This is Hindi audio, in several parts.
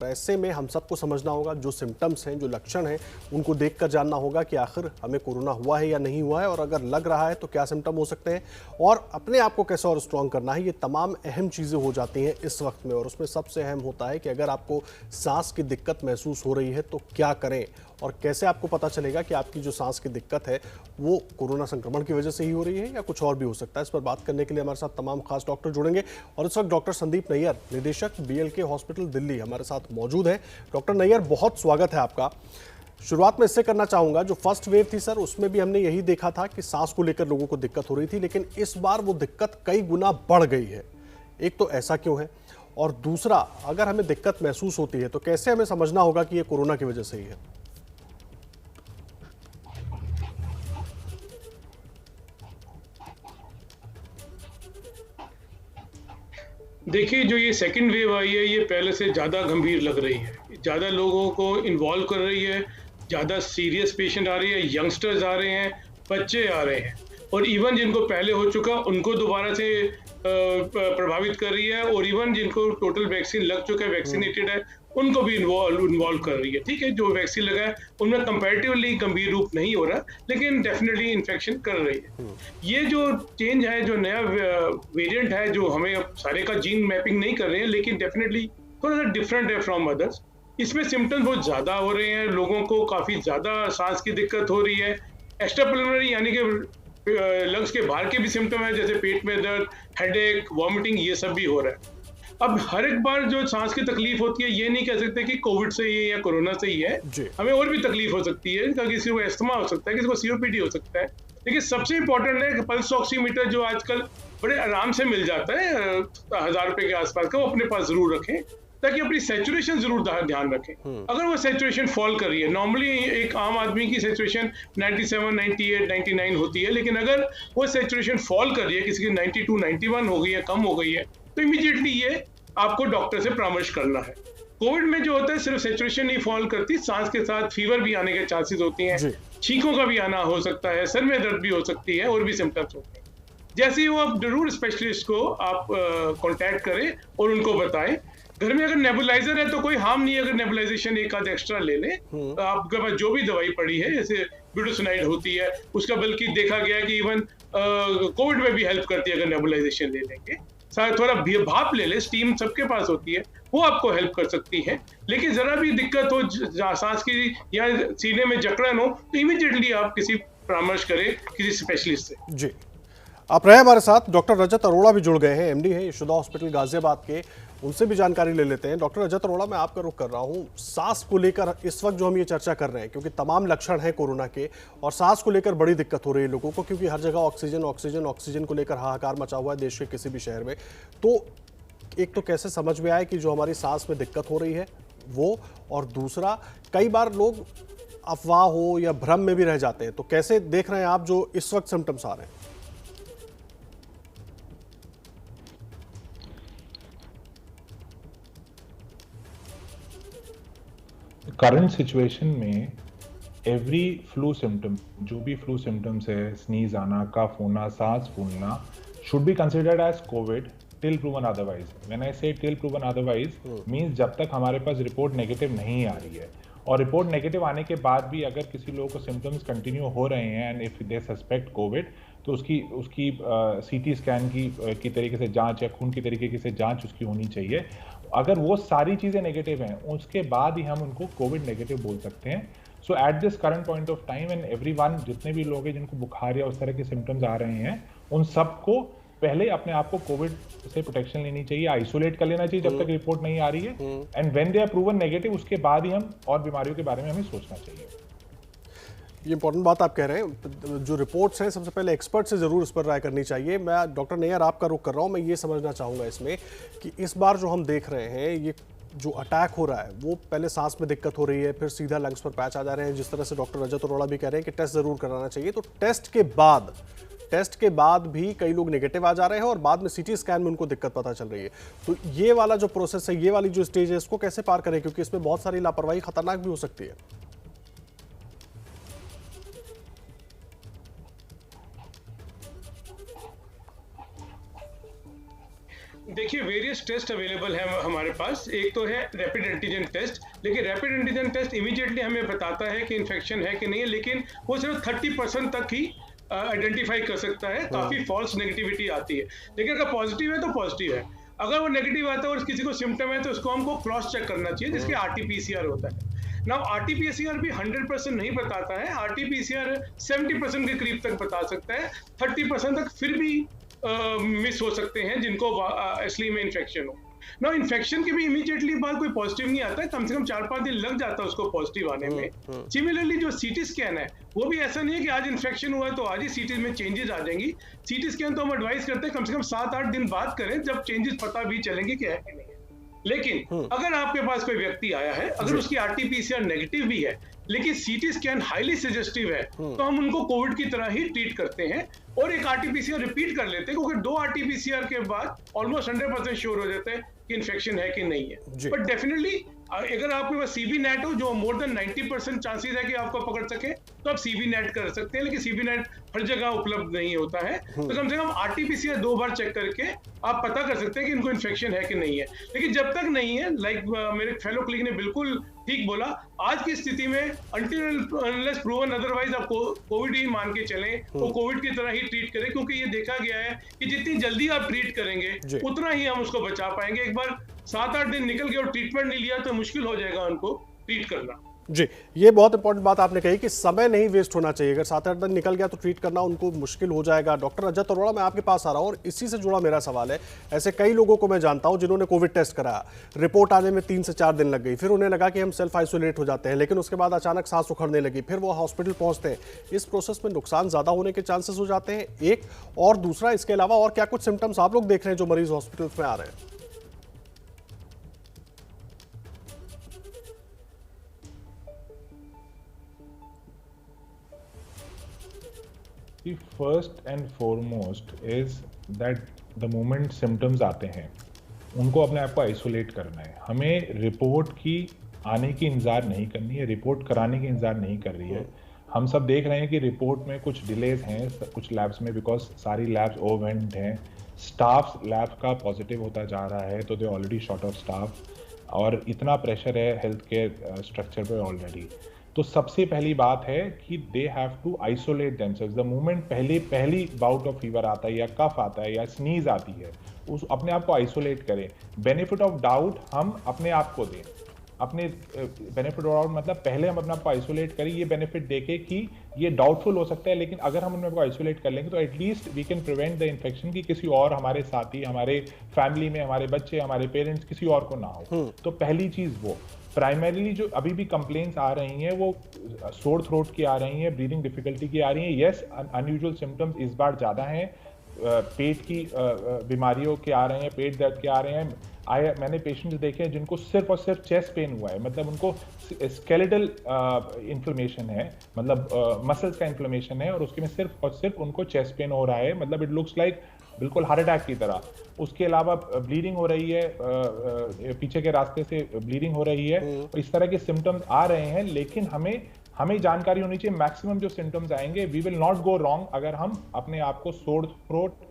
ऐसे में हम सबको समझना होगा, जो सिम्टम्स हैं, जो लक्षण हैं, उनको देखकर जानना होगा कि आखिर हमें कोरोना हुआ है या नहीं हुआ है, और अगर लग रहा है तो क्या सिम्टम हो सकते हैं और अपने आप को कैसे और स्ट्रॉन्ग करना है। ये तमाम अहम चीज़ें हो जाती हैं इस वक्त में, और उसमें सबसे अहम होता है कि अगर आपको सांस की दिक्कत महसूस हो रही है तो क्या करें, और कैसे आपको पता चलेगा कि आपकी जो सांस की दिक्कत है वो कोरोना संक्रमण की वजह से ही हो रही है या कुछ और भी हो सकता है। इस पर बात करने के लिए हमारे साथ तमाम खास डॉक्टर जुड़ेंगे, और इस वक्त डॉक्टर संदीप नैयर, निदेशक BLK हॉस्पिटल दिल्ली, हमारे साथ मौजूद हैं। डॉक्टर नैयर, बहुत स्वागत है आपका। शुरुआत में इससे करना चाहूंगा, जो फर्स्ट वेव थी सर, उसमें भी हमने यही देखा था कि सांस को लेकर लोगों को दिक्कत हो रही थी, लेकिन इस बार वो दिक्कत कई गुना बढ़ गई है। एक तो ऐसा क्यों है, और दूसरा, अगर हमें दिक्कत महसूस होती है तो कैसे हमें समझना होगा कि ये कोरोना की वजह से ही है? देखिए, जो ये सेकंड वेव आई है, ये पहले से ज़्यादा गंभीर लग रही है। ज़्यादा लोगों को इन्वॉल्व कर रही है, ज़्यादा सीरियस पेशेंट आ रही है, यंगस्टर्स आ रहे हैं, बच्चे आ रहे हैं, और इवन जिनको पहले हो चुका, उनको दोबारा से प्रभावित कर रही है, और इवन जिनको टोटल वैक्सीन लग चुका है, वैक्सीनेटेड है, उनको भी इन्वॉल्व कर रही है। ठीक है, जो वैक्सीन लगा है, उनमें कंपैरेटिवली गंभीर रूप नहीं हो रहा, लेकिन डेफ़िनिटली इन्फेक्शन कर रही है। ये जो चेंज है, जो नया वेरिएंट है, जो हमें अब सारे का जीन मैपिंग नहीं कर रहे हैं, लेकिन डेफिनेटली थोड़ा-सा डिफरेंट है फ्रॉम अदर्स। इसमें सिम्पटम्स बहुत ज़्यादा हो रहे हैं, लोगों को काफ़ी ज़्यादा साँस की दिक्कत हो रही है। एक्स्ट्रा पल्मोनरी यानी कि लंग्स के बाहर के भी सिम्पटम है, जैसे पेट में दर्द, हेडेक, वॉमिटिंग, ये सब भी हो रहा है। अब हर एक बार जो सांस की तकलीफ होती है, ये नहीं कह सकते कि कोविड से ही है या कोरोना से ही है। जी। हमें और भी तकलीफ हो सकती है, किसी को अस्थमा हो सकता है, किसी को COPD हो सकता है। लेकिन सबसे इम्पोर्टेंट है कि पल्स ऑक्सीमीटर जो आजकल बड़े आराम से मिल जाता है, 1000 रुपए के आसपास का, वो अपने पास जरूर रखें, ताकि अपनी सैचुरेशन जरूर ध्यान रखें। अगर वो सैचुरेशन फॉल कर रही है, नॉर्मली एक आम आदमी की सैचुरेशन 97, 98, 99 होती है, लेकिन अगर वो सैचुरेशन फॉल कर रही है, किसी की 92, 91 हो गई है, कम हो गई है, तो इमीडिएटली ये आपको डॉक्टर से परामर्श करना है। कोविड में जो होता है, सिर्फ सैचुरेशन नहीं फॉल करती, सांस के साथ फीवर भी आने के चांसेस होती हैं, जी। छींकों का भी आना हो सकता है, सर में दर्द भी हो सकती है, और भी सिम्टम्स होते हैं। जैसे ही वो आप जरूर स्पेशलिस्ट को आप कांटेक्ट करें और उनको बताएं। घर में अगर नेबुलाइजर है तो कोई हार्म नहीं है, अगर नेबुलाइजेशन एक आध एक्स्ट्रा ले लें। आपके पास जो भी दवाई पड़ी है, जैसे ब्यूटासिनाइड होती है, उसका बल्कि देखा गया है कि इवन कोविड में भी हेल्प करती है अगर नेबुलाइजेशन ले लेंगे। थोड़ा भाप ले ले, स्टीम सबके पास होती है, वो आपको हेल्प कर सकती है। लेकिन जरा भी दिक्कत हो, सांस की या सीने में जकड़न हो, तो इमीडिएटली आप किसी परामर्श करें किसी स्पेशलिस्ट से। जी, आप रहे हमारे साथ। डॉक्टर रजत अरोड़ा भी जुड़ गए हैं, MD हैं यशोदा हॉस्पिटल गाजियाबाद के, उनसे भी जानकारी ले लेते हैं। डॉक्टर रजत अरोड़ा, मैं आपका रुख कर रहा हूं सांस को लेकर। इस वक्त जो हम ये चर्चा कर रहे हैं, क्योंकि तमाम लक्षण हैं कोरोना के, और सांस को लेकर बड़ी दिक्कत हो रही है लोगों को, क्योंकि हर जगह ऑक्सीजन ऑक्सीजन ऑक्सीजन को लेकर हाहाकार मचा हुआ है देश के किसी भी शहर में। तो एक तो कैसे समझ में आए कि जो हमारी सांस में दिक्कत हो रही है वो, और दूसरा, कई बार लोग अफवाह हो या भ्रम में भी रह जाते हैं, तो कैसे देख रहे हैं आप जो इस वक्त सिम्टम्स आ रहे हैं? करंट सिचुएशन में एवरी फ्लू सिम्टम, जो भी फ्लू सिम्टम्स है, स्नीज आना, कफ होना, सांस फूलना, should be considered as COVID till proven otherwise. When I say till proven otherwise means जब तक हमारे पास रिपोर्ट नेगेटिव नहीं आ रही है, और रिपोर्ट नेगेटिव आने के बाद भी अगर किसी लोगों को सिम्टम्स कंटिन्यू हो रहे हैं and if they suspect Covid, तो उसकी CT स्कैन की तरीके से जांच या खून की तरीके से जांच उसकी होनी चाहिए। अगर वो सारी चीज़ें नेगेटिव हैं, उसके बाद ही हम उनको कोविड नेगेटिव बोल सकते हैं। So at this current point of time, and everyone, जितने भी लोग हैं जिनको बुखार या उस तरह के सिम्टम्स आ रहे हैं, उन सबको पहले अपने आप को कोविड से प्रोटेक्शन लेनी चाहिए, आइसोलेट कर लेना चाहिए जब तक रिपोर्ट नहीं आ रही है, and when they are proven negative, उसके बाद ही हम और बीमारियों के बारे में हमें सोचना चाहिए। ये इंपॉर्टेंट बात आप कह रहे हैं। जो रिपोर्ट्स हैं, सबसे पहले एक्सपर्ट से ज़रूर इस पर राय करनी चाहिए। मैं डॉक्टर नैयर आपका रुख कर रहा हूँ। मैं ये समझना चाहूँगा इसमें कि इस बार जो हम देख रहे हैं, ये जो अटैक हो रहा है, वो पहले सांस में दिक्कत हो रही है, फिर सीधा लंग्स पर पैच आ जा रहे हैं, जिस तरह से डॉक्टर रजत अरोड़ा भी कह रहे हैं कि टेस्ट ज़रूर कराना चाहिए। तो टेस्ट के बाद भी कई लोग नेगेटिव आ जा रहे हैं, और बाद में CT स्कैन में उनको दिक्कत पता चल रही है। तो ये वाला जो प्रोसेस है, ये वाली जो स्टेज है, इसको कैसे पार करें, क्योंकि इसमें बहुत सारी लापरवाही खतरनाक भी हो सकती है। देखिए वेरियस टेस्ट अवेलेबल है हमारे पास। एक तो है रैपिड एंटीजन टेस्ट, लेकिन रैपिड एंटीजन टेस्ट इमीडिएटली हमें बताता है कि इन्फेक्शन है कि नहीं है, लेकिन वो सिर्फ 30% तक ही आइडेंटिफाई कर सकता है। काफी फॉल्स नेगेटिविटी आती है, लेकिन अगर पॉजिटिव है तो पॉजिटिव है। अगर वो नेगेटिव आता है और किसी को सिम्टम है तो उसको हमको क्रॉस चेक करना चाहिए, जिसके RT-PCR होता है। नाउ RT-PCR भी 100% नहीं बताता है। RT-PCR 70% के करीब तक बता सकता है, 30% तक फिर भी मिस हो सकते हैं जिनको असली में इन्फेक्शन हो। ना इन्फेक्शन के भी इमीडिएटली बाद कोई पॉजिटिव नहीं आता है, कम से कम 4-5 दिन लग जाता है उसको पॉजिटिव आने में। सिमिलरली जो सीटी स्कैन है वो भी ऐसा नहीं है कि आज इन्फेक्शन हुआ है तो आज ही सीटी में चेंजेस आ जाएंगी। सीटी स्कैन तो हम एडवाइस करते हैं कम से कम 7-8 दिन बाद करें, जब चेंजेस पता भी चलेंगे कि है कि नहीं है। लेकिन अगर आपके पास कोई व्यक्ति आया है, अगर उसकी RT-PCR नेगेटिव भी है लेकिन सीटी स्कैन हाईली सजेस्टिव है, तो हम उनको कोविड की तरह ही ट्रीट करते हैं और एक RT-PCR रिपीट कर लेते हैं, क्योंकि 2 RT-PCR के बाद ऑलमोस्ट 100% श्योर हो जाते हैं कि इन्फेक्शन है कि नहीं है। बट डेफिनेटली अगर आपके पास CB नेट हो जो मोर देन 90% चांसेस है कि आपको पकड़ सके, तो आप CB नेट कर सकते हैं, लेकिन CB नेट हर जगह उपलब्ध नहीं होता है। तो कम से कम RT-PCR 2 बार चेक करके आप पता कर सकते हैं कि इनको इन्फेक्शन है कि नहीं है। लेकिन जब तक नहीं है, मेरे फेलो क्लिक ने बिल्कुल ठीक बोला, आज की स्थिति में अनटिल अनलेस प्रूवन अदरवाइज आप कोविड ही मान के चलें, तो कोविड की तरह ही ट्रीट करें, क्योंकि ये देखा गया है कि जितनी जल्दी आप ट्रीट करेंगे उतना ही हम उसको बचा पाएंगे। एक बार 7-8 दिन निकल गए और ट्रीटमेंट नहीं लिया तो मुश्किल हो जाएगा उनको ट्रीट करना। जी, ये बहुत इंपॉर्टेंट बात आपने कही कि समय नहीं वेस्ट होना चाहिए। अगर 7-8 दिन निकल गया तो ट्रीट करना उनको मुश्किल हो जाएगा। डॉक्टर रजत अरोड़ा, मैं आपके पास आ रहा हूँ और इसी से जुड़ा मेरा सवाल है। ऐसे कई लोगों को मैं जानता हूँ जिन्होंने कोविड टेस्ट कराया, रिपोर्ट आने में 3 से 4 दिन लग गई, फिर उन्हें लगा कि हम सेल्फ आइसोलेट हो जाते हैं, लेकिन उसके बाद अचानक सांस उखड़ने लगी, फिर वो हॉस्पिटल पहुंचते हैं। इस प्रोसेस में नुकसान ज्यादा होने के चांसेस हो जाते हैं, एक। और दूसरा, इसके अलावा और क्या कुछ सिम्टम्स आप लोग देख रहे हैं जो मरीज हॉस्पिटल में आ रहे हैं? The first and foremost is that the moment symptoms आते हैं उनको अपने आप को आइसोलेट करना है। हमें रिपोर्ट की आने की इंतज़ार नहीं करनी है, रिपोर्ट कराने की इंतज़ार नहीं कर रही है। हम सब देख रहे हैं कि रिपोर्ट में कुछ डिलेज हैं कुछ लैब्स में, बिकॉज सारी लैब्स ओवरवेल्म्ड हैं। स्टाफ लैब का पॉजिटिव होता जा रहा है, तो they already short of staff और इतना प्रेशर है हेल्थ केयर स्ट्रक्चर पे ऑलरेडी। तो सबसे पहली बात है कि they have to isolate themselves. The moment पहली बाउट ऑफ फीवर आता है या कफ आता है या स्नीज आती है, उस अपने आप को आइसोलेट करें। बेनिफिट ऑफ डाउट हम अपने आप को दें। अपने बेनिफिट ऑफ डाउट मतलब पहले हम अपने आप को आइसोलेट करें, ये बेनिफिट देके कि ये डाउटफुल हो सकता है, लेकिन अगर हम अपने आप को आइसोलेट कर लेंगे तो at least we can prevent the infection की किसी और हमारे साथी, हमारे फैमिली में, हमारे बच्चे, हमारे पेरेंट्स, किसी और को ना हो। तो पहली चीज वो। प्राइमरीली जो अभी भी कंप्लेंट्स आ रही हैं वो सोर थ्रोट की आ रही हैं, ब्रीदिंग डिफिकल्टी की आ रही हैं। यस, अनयूजुअल सिम्टम्स इस बार ज़्यादा हैं, पेट की बीमारियों के आ रहे हैं, पेट दर्द के आ रहे हैं। मैंने पेशेंट्स देखे हैं जिनको सिर्फ और सिर्फ चेस्ट पेन हुआ है, मतलब उनको स्केलेटल इन्फ्लेमेशन है, मतलब मसल्स का इन्फ्लेमेशन है और उसके में सिर्फ और सिर्फ उनको चेस्ट पेन हो रहा है, मतलब इट लुक्स लाइक बिल्कुल हार्ट अटैक की तरह। उसके अलावा ब्लीडिंग हो रही है, पीछे के रास्ते से ब्लीडिंग हो रही है। इस तरह के सिम्टम्स आ रहे हैं, लेकिन हमें जानकारी होनी चाहिए मैक्सिमम जो सिम्टम्स आएंगे। We will not go wrong अगर हम अपने आप को सोर थ्रोट,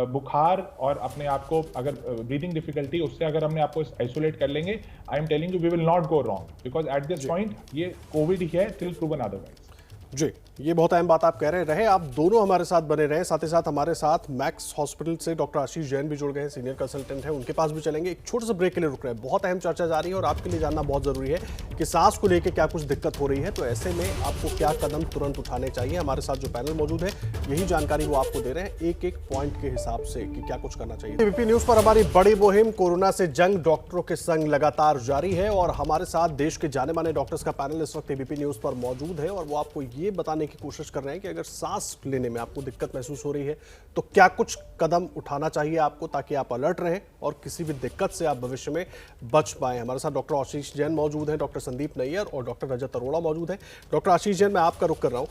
बुखार और अपने आप को अगर ब्रीदिंग डिफिकल्टी, उससे अगर हमने आपको आइसोलेट कर लेंगे, I am telling you we will not go wrong, because at this point ये कोविड ही है टिल प्रूवन अदरवाइज। जी, ये बहुत अहम बात आप कह रहे आप दोनों हमारे साथ बने रहे। साथ ही साथ हमारे साथ मैक्स हॉस्पिटल से डॉक्टर आशीष जैन भी जुड़ गए हैं, सीनियर कंसल्टेंट हैं, उनके पास भी चलेंगे। एक छोटे से ब्रेक के लिए रुक रहे हैं। बहुत अहम चर्चा जा रही है और आपके लिए जानना बहुत जरूरी है कि सांस को लेकर क्या कुछ दिक्कत हो रही है, तो ऐसे में आपको क्या कदम तुरंत उठाने चाहिए। हमारे साथ जो पैनल मौजूद है यही जानकारी वो आपको दे रहे हैं एक एक पॉइंट के हिसाब से कि क्या कुछ करना चाहिए। एबीपी न्यूज पर हमारी बड़ी मुहिम कोरोना से जंग डॉक्टरों के संग लगातार जारी है और हमारे साथ देश के जाने माने डॉक्टर्स का पैनल इस वक्त एबीपी न्यूज पर मौजूद है और वो आपको ये बताने की कोशिश कर रहे हैं कि अगर सांस लेने में आपको दिक्कत महसूस हो रही है तो क्या कुछ कदम उठाना चाहिए आपको, ताकि आप अलर्ट रहें और किसी भी दिक्कत से आप भविष्य में बच पाएं। हमारे साथ डॉक्टर आशीष जैन मौजूद हैं, डॉक्टर संदीप नैयर और डॉक्टर रजत अरोड़ा मौजूद हैं। डॉक्टर आशीष जैन, मैं आपका रुख कर रहा हूं।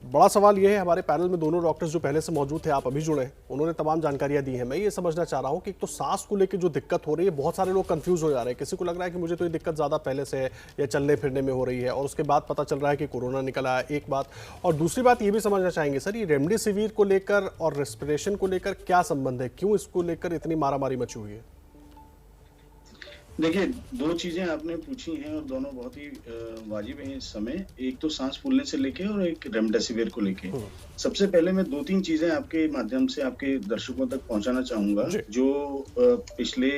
बड़ा सवाल ये है, हमारे पैनल में दोनों डॉक्टर्स जो पहले से मौजूद थे, आप अभी जुड़े हैं, उन्होंने तमाम जानकारियां दी हैं। मैं ये समझना चाह रहा हूं कि एक तो सांस को लेकर जो दिक्कत हो रही है, बहुत सारे लोग कंफ्यूज हो जा रहे हैं। किसी को लग रहा है कि मुझे तो ये दिक्कत ज़्यादा पहले से है या चलने फिरने में हो रही है, और उसके बाद पता चल रहा है कि कोरोना निकल आया, एक बात। और दूसरी बात ये भी समझना चाहेंगे सर, ये रेमडेसिविर को लेकर और रेस्पिरेशन को लेकर क्या संबंध है, क्यों इसको लेकर इतनी मारामारी मची हुई है? देखिए, 2 चीज़ें आपने पूछी हैं और दोनों बहुत ही वाजिब हैं इस समय। एक तो सांस फूलने से लेके और एक रेमडेसिविर को लेके। सबसे पहले मैं 2-3 चीज़ें आपके माध्यम से आपके दर्शकों तक पहुंचाना चाहूँगा, जो पिछले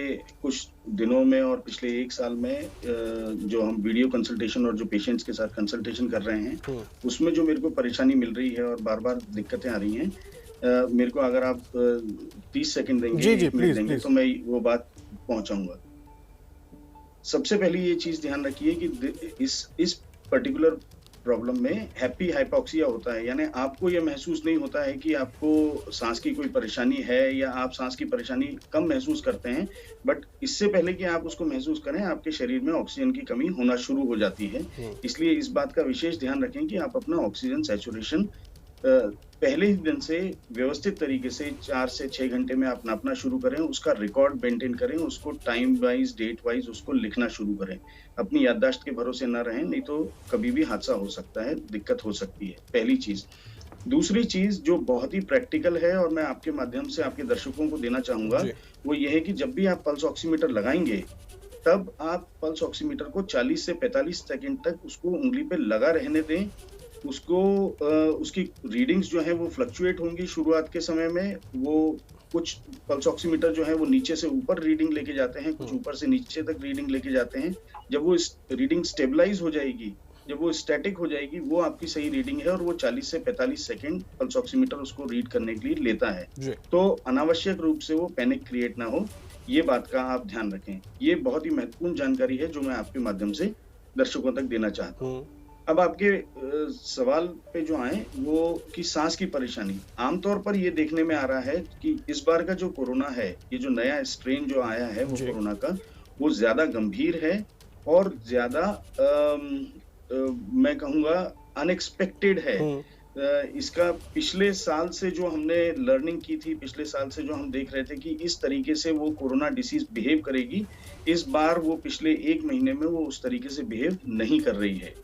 कुछ दिनों में और पिछले 1 साल में जो हम वीडियो कंसल्टेशन और जो पेशेंट्स के साथ कंसल्टेशन कर रहे हैं, उसमें जो मेरे को परेशानी मिल रही है और बार-बार दिक्कतें आ रही हैं, मेरे को अगर आप 30 सेकंड देंगे, 1 मिनट देंगे, तो मैं वो बात पहुँचाऊँगा। सबसे पहले ये चीज ध्यान रखिए कि इस पर्टिकुलर प्रॉब्लम में हैप्पी हाइपोक्सिया होता है, यानी आपको ये महसूस नहीं होता है कि आपको सांस की कोई परेशानी है या आप सांस की परेशानी कम महसूस करते हैं, बट इससे पहले कि आप उसको महसूस करें, आपके शरीर में ऑक्सीजन की कमी होना शुरू हो जाती है। इसलिए इस बात का विशेष ध्यान रखें कि आप अपना ऑक्सीजन सैचुरेशन पहले ही दिन से व्यवस्थित तरीके से 4 से 6 घंटे में आप नापना शुरू करें, उसका रिकॉर्ड मेंटेन करें, उसको टाइम वाइज, डेट वाइज उसको लिखना शुरू करें। अपनी याददाश्त के भरोसे न रहें, नहीं तो कभी भी हादसा हो सकता है, दिक्कत हो सकती है, पहली चीज। दूसरी चीज जो बहुत ही प्रैक्टिकल है और मैं आपके माध्यम से आपके दर्शकों को देना चाहूंगा, वो ये है कि जब भी आप पल्स ऑक्सीमीटर लगाएंगे, तब आप पल्स ऑक्सीमीटर को 40 से 45 सेकंड तक उसको उंगली पे लगा रहने दें। उसको उसकी रीडिंग्स जो है वो फ्लक्चुएट होंगी। शुरुआत के समय में वो कुछ पल्स ऑक्सीमीटर जो है वो नीचे से ऊपर रीडिंग लेके जाते हैं, कुछ ऊपर से नीचे तक रीडिंग लेके जाते हैं। जब वो रीडिंग स्टेबलाइज हो जाएगी, जब वो स्टैटिक हो जाएगी, वो आपकी सही रीडिंग है और वो 40 से 45 सेकंड पल्स ऑक्सीमीटर उसको रीड करने के लिए लेता है। तो अनावश्यक रूप से वो पैनिक क्रिएट ना हो, ये बात का आप ध्यान रखें। ये बहुत ही महत्वपूर्ण जानकारी है जो मैं आपके माध्यम से दर्शकों तक देना चाहता हूँ। अब आपके सवाल पे जो आए वो कि सांस की परेशानी, आमतौर पर ये देखने में आ रहा है कि इस बार का जो कोरोना है, ये जो नया स्ट्रेन जो आया है वो कोरोना का, वो ज्यादा गंभीर है और ज्यादा मैं कहूँगा अनएक्सपेक्टेड है। इसका पिछले साल से जो हमने लर्निंग की थी, पिछले साल से जो हम देख रहे थे कि इस तरीके से वो कोरोना डिसीज बिहेव करेगी, इस बार वो पिछले 1 महीने में वो उस तरीके से बिहेव नहीं कर रही है।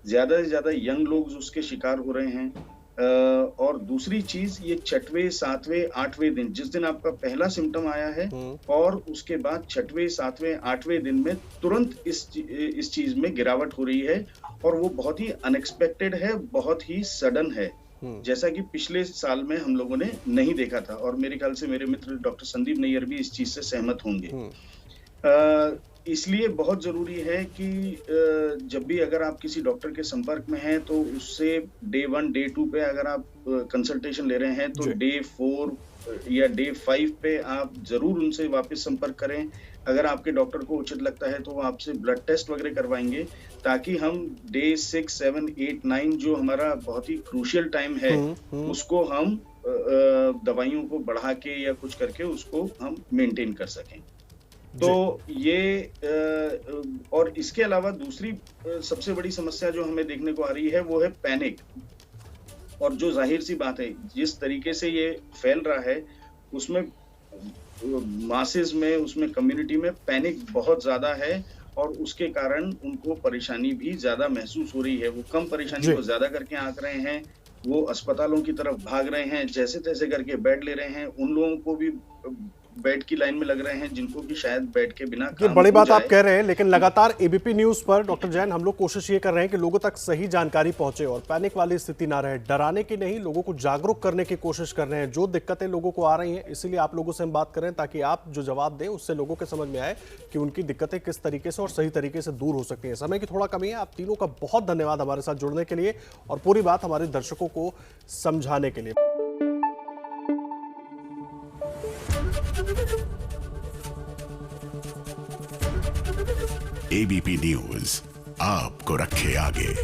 ज्यादा से ज्यादा यंग लोग उसके शिकार हो रहे हैं। और दूसरी चीज, ये 6वें, 7वें, 8वें दिन, जिस दिन आपका पहला सिम्टम आया है और उसके बाद 6वें, 7वें, 8वें दिन में तुरंत इस चीज में गिरावट हो रही है और वो बहुत ही अनएक्सपेक्टेड है, बहुत ही सडन है, जैसा कि पिछले साल में हम लोगों ने नहीं देखा था। और मेरे ख्याल से मेरे मित्र डॉक्टर संदीप नैयर भी इस चीज से सहमत होंगे। इसलिए बहुत जरूरी है कि जब भी अगर आप किसी डॉक्टर के संपर्क में हैं, तो उससे डे 1, डे 2 पे अगर आप कंसल्टेशन ले रहे हैं, तो डे 4 या डे 5 पे आप जरूर उनसे वापस संपर्क करें। अगर आपके डॉक्टर को उचित लगता है तो वो आपसे ब्लड टेस्ट वगैरह करवाएंगे, ताकि हम डे 6, 7, 8, 9 जो हमारा बहुत ही क्रूशियल टाइम है, उसको हम दवाइयों को बढ़ा के या कुछ करके उसको हम मेंटेन कर सकें। तो ये और इसके अलावा दूसरी सबसे बड़ी समस्या जो हमें देखने को आ रही है वो है पैनिक। और जो जाहिर सी बात है, जिस तरीके से ये फैल रहा है, उसमें मासेस में, उसमें कम्युनिटी में पैनिक बहुत ज्यादा है और उसके कारण उनको परेशानी भी ज्यादा महसूस हो रही है। वो कम परेशानी को ज्यादा करके आंक रहे हैं, वो अस्पतालों की तरफ भाग रहे हैं, जैसे तैसे करके बेड ले रहे हैं। उन लोगों को भी बेड की लाइन में लग रहे हैं जिनको कि शायद बेड के बिना ये बड़ी बात आप कह रहे हैं, लेकिन लगातार एबीपी न्यूज पर डॉक्टर जैन हम लोग कोशिश ये कर रहे हैं कि लोगों तक सही जानकारी पहुंचे और पैनिक वाली स्थिति ना रहे। डराने की नहीं, लोगों को जागरूक करने की कोशिश कर रहे हैं। जो दिक्कतें लोगों को आ रही हैं, इसीलिए आप लोगों से हम बात कर रहे हैं, ताकि आप जो जवाब दें उससे लोगों के समझ में आए कि उनकी दिक्कतें किस तरीके से और सही तरीके से दूर हो सकती हैं। समय की थोड़ा कमी है। आप तीनों का बहुत धन्यवाद हमारे साथ जुड़ने के लिए और पूरी बात हमारे दर्शकों को समझाने के लिए। एबीपी न्यूज आपको रखे आगे।